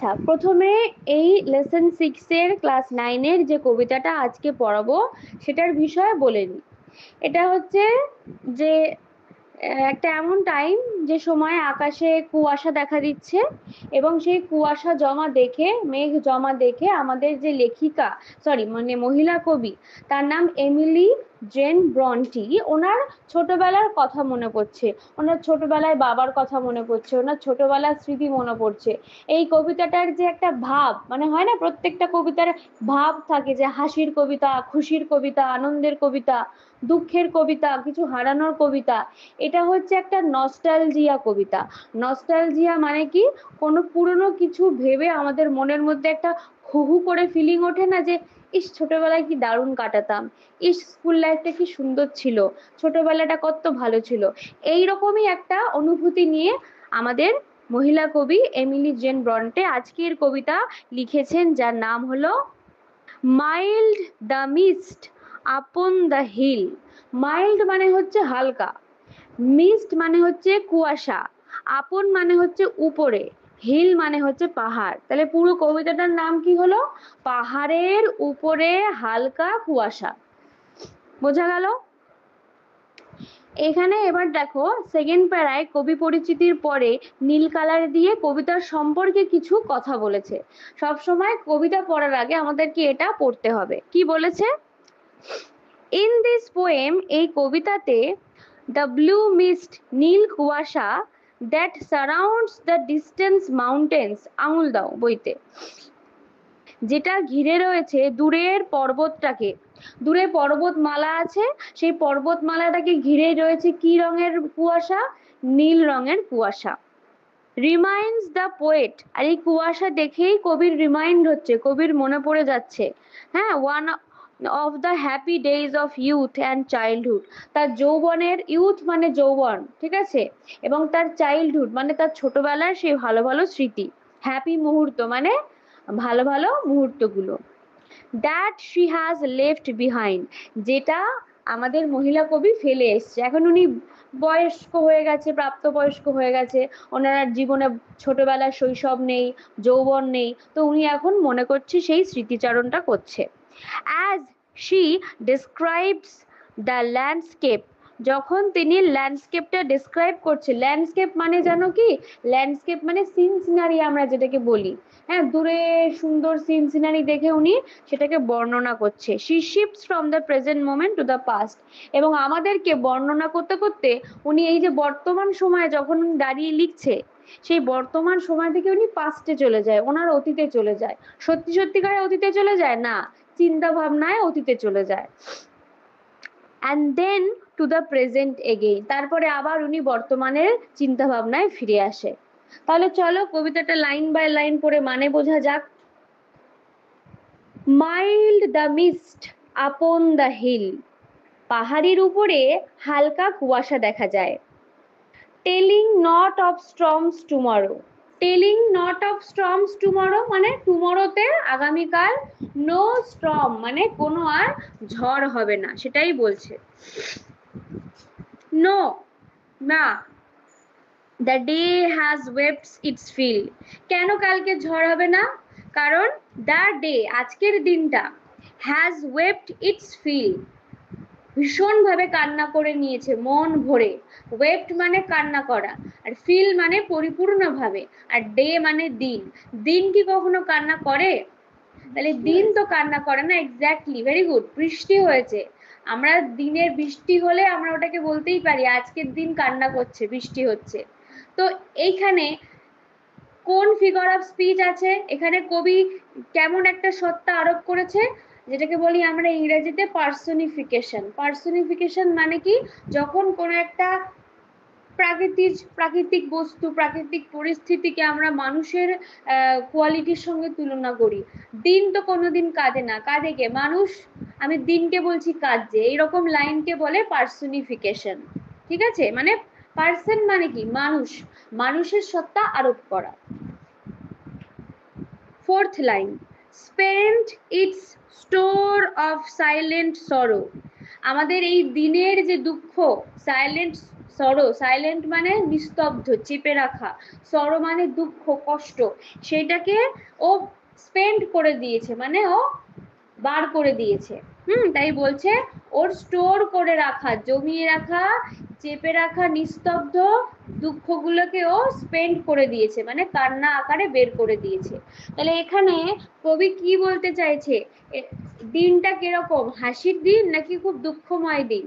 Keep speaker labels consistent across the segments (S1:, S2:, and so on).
S1: আচ্ছা, প্রথমে এই লেসন 6 এর ক্লাস 9 এর যে কবিতাটা আজকে পড়াবো সেটার বিষয়ে বলে নিই। এটা হচ্ছে যে একটা এমন টাইম যে সময় আকাশে কুয়াশা দেখা দিচ্ছে এবং সেই কুয়াশা জমা দেখে, মেঘ জমা দেখে আমাদের যে লেখিকা, মানে মহিলা কবি, তার নাম এমিলি জেন ব্রন্টি, ওনার ছোটবেলার কথা মনে পড়ছে, ওনার ছোটবেলায় বাবার কথা মনে পড়ছে, ওনার ছোটবেলার স্মৃতি মনে পড়ছে। এই কবিতাটার যে একটা ভাব, মানে হয় না প্রত্যেকটা কবিতার ভাব থাকে, যে হাসির কবিতা, খুশির কবিতা, আনন্দের কবিতা, দুঃখের কবিতা, কিছু হারানোর কবিতা। এটা হচ্ছে একটা নস্টালজিয়া কবিতা। নস্টালজিয়া মানে কি, কোনো পুরনো কিছু ভেবে আমাদের মনের মধ্যে একটা হু হু করে ফিলিং ওঠে না, যে ইস ছোটবেলায় কি দারুণ কাটাতাম, ইস স্কুল লাইফটা কি সুন্দর ছিল, ছোটবেলাটা কত ভালো ছিল। এই রকমই একটা অনুভূতি নিয়ে আমাদের মহিলা কবি এমিলি জেন ব্রন্টে আজকের কবিতা লিখেছেন, যার নাম হলো mild the mist upon the hill. Mild মানে হচ্ছে হালকা, মিস্ট মানে হচ্ছে কুয়াশা, আপন মানে হচ্ছে উপরে, হিল মানে হচ্ছে পাহাড়। তাহলে পুরো কবিতাটার নাম কি হলো? পাহাড়ের উপরে হালকা কুয়াশা। বোঝা গেল? এখানে এবার দেখো, সেকেন্ড প্যারায় কবি পরিচিতির পরে নীল কালার দিয়ে কবিতার সম্পর্কে কিছু কথা বলেছে। সব সময় কবিতা পড়ার আগে আমাদেরকে এটা পড়তে হবে। কি বলেছে? ইন দিস পোয়েম, এই কবিতাতে, দ্য ব্লু মিস্ট, নীল কুয়াশা, that surrounds the distance mountains, আঙুল দাও বইতে, যেটা ঘিরে রয়েছে দূরের পর্বতটাকে, দূরে পর্বতমালা আছে, সেই পর্বতমালাটাকে ঘিরে রয়েছে কি রঙের কুয়াশা? নীল রঙের কুয়াশা। রিমাইন্ডস দ্য পোয়েট, আর এই কুয়াশা দেখেই কবির রিমাইন্ড হচ্ছে, কবির মনে পড়ে যাচ্ছে, হ্যাঁ, one of the happy days of youth and childhood, তার যৌবনের, ইউথ মানে যৌবন, ঠিক আছে, এবং তার চাইল্ডহুড মানে তার ছোটবেলার সেই ভালো ভালো স্মৃতি, হ্যাপি মুহূর্ত মানে ভালো ভালো মুহূর্তগুলো। That she has left behind, যেটা আমাদের মহিলা কবি ফেলে এসছে। এখন উনি বয়স্ক হয়ে গেছে, প্রাপ্তবয়স্ক হয়ে গেছে, ওনার জীবনে ছোটবেলার শৈশব নেই, যৌবন নেই, তো উনি এখন মনে করছে, সেই স্মৃতিচারণটা করছে। As she describes the landscape, যখন তিনি ল্যান্ডস্কেপটা ডেসক্রাইব করছে, ল্যান্ডস্কেপ মানে জানো কি? ল্যান্ডস্কেপ মানে সিন সিনারি আমরা যেটাকে বলি, হ্যাঁ, দূরে সুন্দর সিন সিনারি দেখে উনি সেটাকে বর্ণনা করছে। She shifts from the present moment to the past, এবং আমাদেরকে বর্ণনা করতে করতে উনি এই যে বর্তমান সময়ে যখন উনি দাঁড়িয়ে লিখছে, সেই বর্তমান সময় থেকে উনি পাস্টে চলে যায়, ওনার অতীতে চলে যায়। সত্যি সত্যিকারে অতীতে চলে যায় না, চিন্তা ভাবনায় অতীতে চলে যায়। And then to the present again, তারপরে আবার উনি বর্তমানের চিন্তা ভাবনায় ফিরে আসে। তাহলে চলো কবিতাটা লাইন বাই লাইন পড়ে মানে বোঝা যাক। Mild the mist upon the hill, পাহাড়ের উপরে হালকা কুয়াশা দেখা যায়। Telling not of storms tomorrow, telling not of storms tomorrow মানে টুমরোতে, আগামীকাল, নো স্টর্ম মানে কোনো আর ঝড় হবে না, সেটাই বলছে। নো, না, the day has wept its fill, কেন কালকে ঝড় হবে না? কারণ দ্য ডে, আজকের দিনটা, হ্যাজ ওয়েপড ইটস ফিল, ভীষণভাবে কান্না করে নিয়েছে, মন ভরে। ওয়েপ্ট মানে কান্না করা, আর ফিল মানে পরিপূর্ণভাবে, আর ডে মানে দিন। দিন কি কখনো কান্না করে? তাহলে দিন তো কান্না করে না। Exactly, very good. বৃষ্টি হয়েছে, আমরা দিনের বৃষ্টি হলে আমরা ওটাকে বলতেই পারি আজকের দিন কান্না করছে, বৃষ্টি হচ্ছে। তো এইখানে কোন ফিগার অফ স্পিচ আছে? এখানে কবি কেমন একটা সত্তা আরোপ করেছে, যেটাকে বলি আমরা ইংরেজিতে পার্সনিফিকেশন। পার্সনিফিকেশন মানে কি, যখন কোনো একটা প্রাকৃতিক বস্তু, প্রাকৃতিক পরিস্থিতিকে আমরা মানুষের কোয়ালিটির সঙ্গে তুলনা করি। দিন তো কোনোদিন কাঁদে না, কাঁদে কে? মানুষ। আমি দিনকে বলছি কাঁদছে, এইরকম লাইনকে বলে পার্সনিফিকেশন। ঠিক আছে, মানে পার্সন মানে কি, মানুষ, মানুষের সত্তা আরোপ করা। Fourth line, spent it's store of silent সরো, আমাদের এই দিনের যে দুঃখ, সাইলেন্ট সরো, সাইলেন্ট মানে নিস্তব্ধ, চেপে রাখা, সরো মানে দুঃখ কষ্ট, সেটাকে ও স্পেন্ড করে দিয়েছে, মানে ও বার করে দিয়েছে। তাই বলছে ওর স্টোর করে রাখা, জমিয়ে রাখা, চেপে রাখা নিস্তব্ধ দুঃখগুলোকে ও স্পেন্ড করে দিয়েছে, মানে কান্না আকারে বের করে দিয়েছে। তাহলে এখানে কবি কি বলতে চাইছে, দিনটা কিরকম, হাসির দিন নাকি খুব দুঃখময় দিন?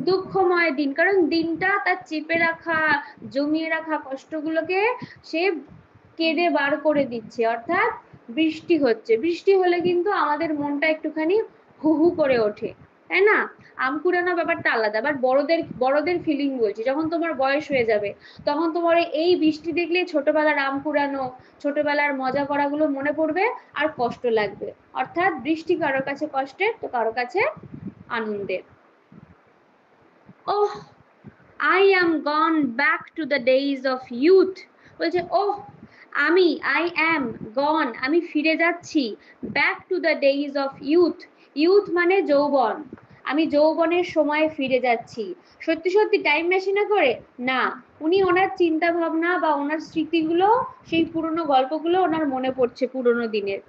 S1: দুঃখময় দিন, কারণ দিনটা তার চেপে রাখা, জমিয়ে রাখা কষ্টগুলোকে সে কেঁদে বার করে দিচ্ছে। অর্থাৎ বৃষ্টি হচ্ছে, বৃষ্টি হলে কিন্তু আমাদের মনটা একটুখানি হু হু করে ওঠে, তাই না? আম কুড়ানো ব্যাপারটা আলাদা, বাট বড়দের ফিলিং বলছি, যখন তোমার বয়স হয়ে যাবে তখন তোমার এই বৃষ্টি দেখলে ছোটবেলার আম কুড়ানো, ছোটবেলার মজা করাগুলো মনে পড়বে আর কষ্ট লাগবে। অর্থাৎ বৃষ্টি কারোর কাছে কষ্টের তো কারোর কাছে আনন্দের। ওহ, I am gone back to the days of youth, বলছে ওহ আই অ্যাম গন, আমি ফিরে যাচ্ছি, back to the days of youth, youth মানে যৌবন, আমি যৌবনের সময় ফিরে যাচ্ছি। সত্যি সত্যি টাইম মেশিনে করে না, উনি ওনার চিন্তা ভাবনা বা ওনার স্মৃতিগুলো, সেই পুরনো গল্পগুলো ওনার মনে পড়ছে পুরনো দিনের।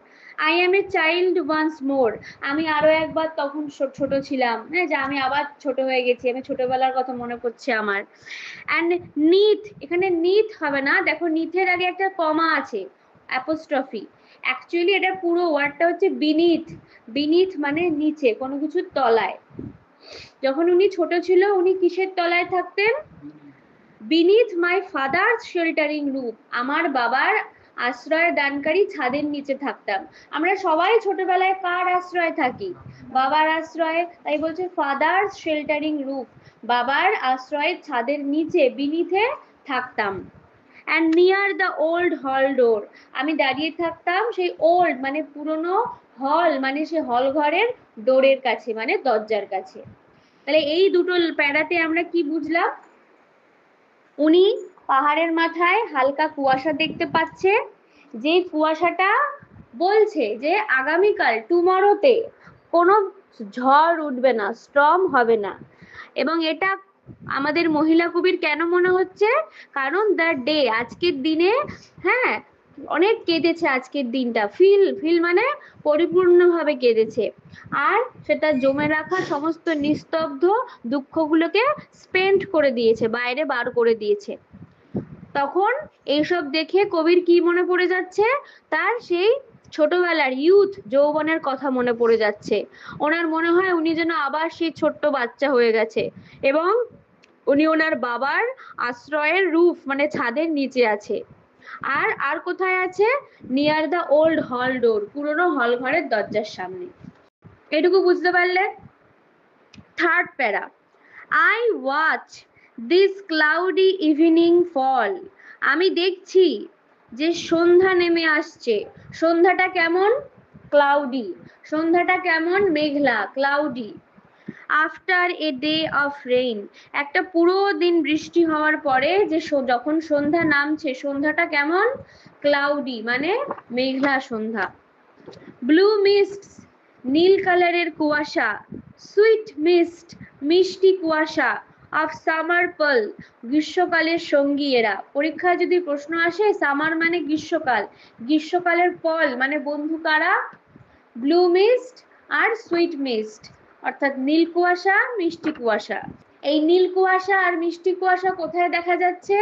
S1: I am a child once more, আমি আরো একবার তখন ছোট ছিলাম, হ্যাঁ, যে আমি আবার ছোট হয়ে গেছি, আমি ছোটবেলার কথা মনে পড়ছে আমার। অ্যান্ড নিথ, এখানে নিথ হবে না, দেখো নিথের আগে একটা কমা আছে, অ্যাপোস্ট্রফি, অ্যাকচুয়ালি এটা পুরো ওয়ার্ডটা হচ্ছে বিনিথ, বিনিথ মানে নিচে, কোনো কিছুর তলায়। যখন উনি ছোট ছিল উনি কিসের তলায় থাকতেন? Beneath my father's sheltering roof, আমার বাবার আশ্রয় দানকারী ছাদের নিচে থাকতাম। আমরা সবাই ছোটবেলায় কার আশ্রয় থাকি? বাবার আশ্রয়ে, তাই বলছে ফাদার্স শেল্টারিং রুফ, বাবার আশ্রয়ের ছাদের নিচে বিনিথে থাকতাম। অ্যান্ড নিয়ার দ্য ওল্ড হল ডোর, আমি দাঁড়িয়ে থাকতাম সেই ওল্ড মানে পুরনো, হল মানে সে হল ঘরের ডোরের কাছে মানে দরজার কাছে। তাহলে এই দুটো প্যারাতে আমরা কি বুঝলাম? উনি পাহাড়ের মাথায় হালকা কুয়াশা দেখতে পাচ্ছে, যে কুয়াশাটা বলছে যে আগামীকাল টুমরোতে কোনো ঝড় উঠবে না, স্টর্ম হবে না। এবং এটা আমাদের মহিলা কবির কেন মনে হচ্ছে? কারণ দ্য ডে, আজকের দিনে, হ্যাঁ, অনেক কেঁদেছে আজকের দিনটা, ফিল মানে পরিপূর্ণভাবে কেঁদেছে, আর সেটা জমে রাখা সমস্ত নিস্তব্ধ দুঃখগুলোকে স্পেন্ড করে দিয়েছে, বাইরে বার করে দিয়েছে। তখন এইসব দেখে কবির কি মনে পড়ে যাচ্ছে? তার সেই ছোটবেলার ইউথ, যৌবনের কথা মনে পড়ে যাচ্ছে। ওনার মনে হয় উনি যেন আবার সেই ছোট্ট বাচ্চা হয়ে গেছে, এবং উনি ওনার বাবার আশ্রয়ের রুফ মানে ছাদের নিচে আছে। আর কোথায় আছে? নিয়ার দ্য ওল্ড হল ডোর, পুরনো হল ঘরের দরজার সামনে। এটুকু বুঝতে পারলে? Third para, I watch this cloudy evening fall, আমি দেখছি যে সন্ধ্যা নেমে আসছে। সন্ধ্যাটা কেমন? ক্লাউডি, সন্ধ্যাটা কেমন? মেঘলা, cloudy. After a day of rain, একটা পুরো দিন বৃষ্টি হওয়ার পরে যে যখন সন্ধ্যা নামছে, সন্ধ্যাটা কেমন? ক্লাউডি মানে মেঘলা সন্ধ্যা। ব্লু মিস্ট, নীল কালারের কুয়াশা, সুইট মিস্ট, মিষ্টি কুয়াশা, অফ সামার পাল, গ্রীষ্মকালের সঙ্গী এরা। পরীক্ষায় যদি প্রশ্ন আসে, সামার মানে গ্রীষ্মকাল, গ্রীষ্মকালের পল মানে বন্ধু কারা? ব্লু মিস্ট আর সুইট মিস্ট, অর্থাৎ নীল কুয়াশা, মিষ্টি কুয়াশা। এই নীল কুয়াশা আর মিষ্টি কুয়াশা কোথায় দেখা যাচ্ছে?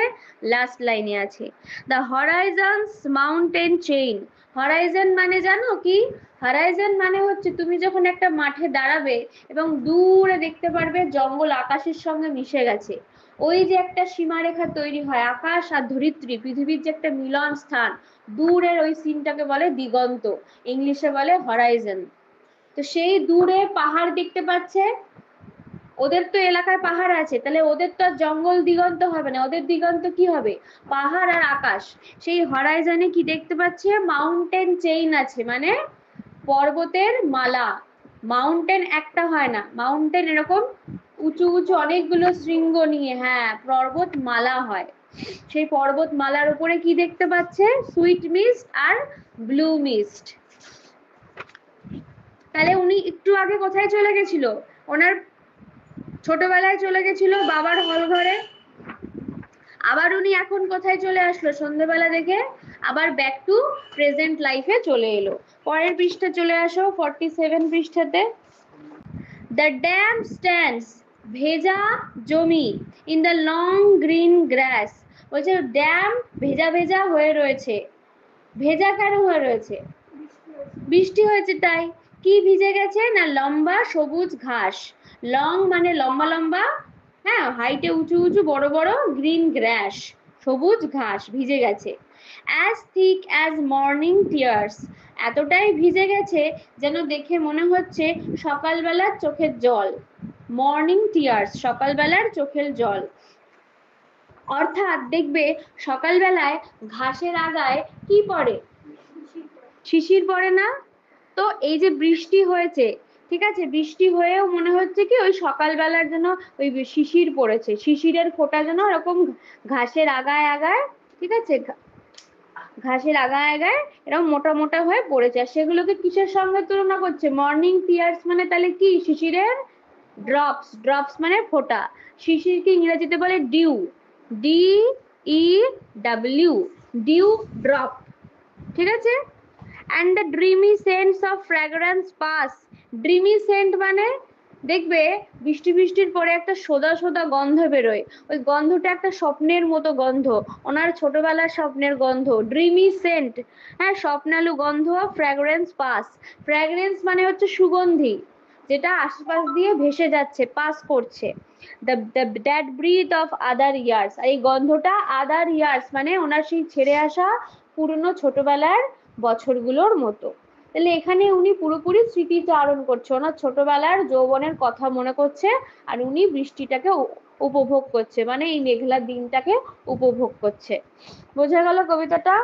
S1: লাস্ট লাইনে আছে, দ্য হরাইজনস মাউন্টেন চেইন। হরাইজন মানে জানো কি? হরাইজন মানে হচ্ছে তুমি যখন একটা মাঠে দাঁড়াবে এবং দূরে দেখতে পারবে জঙ্গল আকাশের সঙ্গে মিশে গেছে, ওই যে একটা সীমারেখা তৈরি হয়, আকাশ আর ধরিত্রী পৃথিবীর যে একটা মিলন স্থান, দূরের ওই সিনটাকে বলে দিগন্ত, ইংলিশে বলে হরাইজন। তো সেই দূরে পাহাড় দেখতে পাচ্ছে, ওদের তো এলাকায় পাহাড় আছে, তাহলে ওদের তো আর জঙ্গল দিগন্ত হবে না, ওদের দিগন্ত কি হবে? পাহাড় আর আকাশ। সেই হরাইজনে কি দেখতে পাচ্ছে? মাউন্টেন চেইন আছে, মানে পর্বতের মালা। মাউন্টেন একটা হয় না, মাউন্টেন এরকম উঁচু উঁচু অনেকগুলো শৃঙ্গ নিয়ে, হ্যাঁ, পর্বত মালা হয়। সেই পর্বত মালার উপরে কি দেখতে পাচ্ছে? সুইট মিস্ট আর ব্লু মিস্ট। তাহলে উনি একটু আগে কোথায় চলে গেছিল? ওনার ছোটবেলায় চলে গেছিল বাবার হল ঘরে, আবার উনি এখন কোথায় চলে আসলো সন্ধ্যেবেলা দেখে, আবার ব্যাক টু প্রেজেন্ট লাইফে চলে এলো। পরের পৃষ্ঠা চলে আসো 47 পৃষ্ঠাতে। দ্য ড্যাম স্ট্যান্ডস, ভেজা জমি, ইন দ্য লং গ্রিন গ্রাস। বলছে ড্যাম ভেজা ভেজা হয়ে রয়েছে। ভেজা কেন হয়ে রয়েছে? বৃষ্টি হয়েছে তাই। কি ভিজে গেছে? না লম্বা সবুজ ঘাস। লং মানে লম্বা লম্বা, হ্যাঁ হাইটে উঁচু উঁচু বড় বড়, গ্রিন গ্রাস সবুজ ঘাস ভিজে গেছে। As thick as morning tears, এতটাই ভিজে গেছে যেন দেখে মনে হচ্ছে সকালবেলার চোখের জল। মর্নিং টিয়ার্স, সকালবেলার চোখের জল। অর্থাৎ দেখবে সকালবেলায় ঘাসের আগায় কি পড়ে? শিশির পড়ে না? তো এই যে বৃষ্টি হয়েছে, ঠিক আছে, বৃষ্টি হয়েও মনে হচ্ছে কি ওই সকালবেলার জন্য ওই শিশির পড়েছে, শিশিরের ফোঁটা যেন এরকম ঘাসের আগায় আগায়, ঠিক আছে, ঘাসের আগায় আগায় এরকম মোটা মোটা হয়ে পড়েছে। আর সেগুলোকে কিসের সঙ্গে তুলনা করছে? মর্নিং টিয়ার্স মানে তাহলে কি? শিশিরের ড্রপস। ড্রপস মানে ফোঁটা। শিশিরকে ইংরেজিতে বলে ডিউ, DEW, ডিউ ড্রপ, ঠিক আছে। and the dreamy scents of fragrance pass. dreamy scent মানে দেখবে বৃষ্টি বৃষ্টির পরে একটা সোদা সোদা গন্ধ বেরোয়, ওই গন্ধটা একটা স্বপ্নের মতো গন্ধ, ওনার ছোটবেলার স্বপ্নের গন্ধ, ড্রিমি সেন্ট, হ্যাঁ স্বপ্নালু গন্ধ। ফ্র্যাগ্রেন্স পাস, ফ্র্যাগ্রেন্স মানে হচ্ছে সুগন্ধি, যেটা আশপাশ দিয়ে ভেসে যাচ্ছে, পাস করছে। That breath of other years, এই গন্ধটা আদার ইয়ার্স মানে ওনার সেই ছেড়ে আসা পুরনো ছোটবেলার বছরগুলোর মতো। তাহলে এখানে উনি পুরোপুরি স্মৃতিচারণ করছে, ওনার ছোটবেলার যৌবনের কথা মনে করছে, আর উনি বৃষ্টিটাকে উপভোগ করছে, মানে এই মেঘলা দিনটাকে উপভোগ করছে। বোঝা গেল কবিতাটা?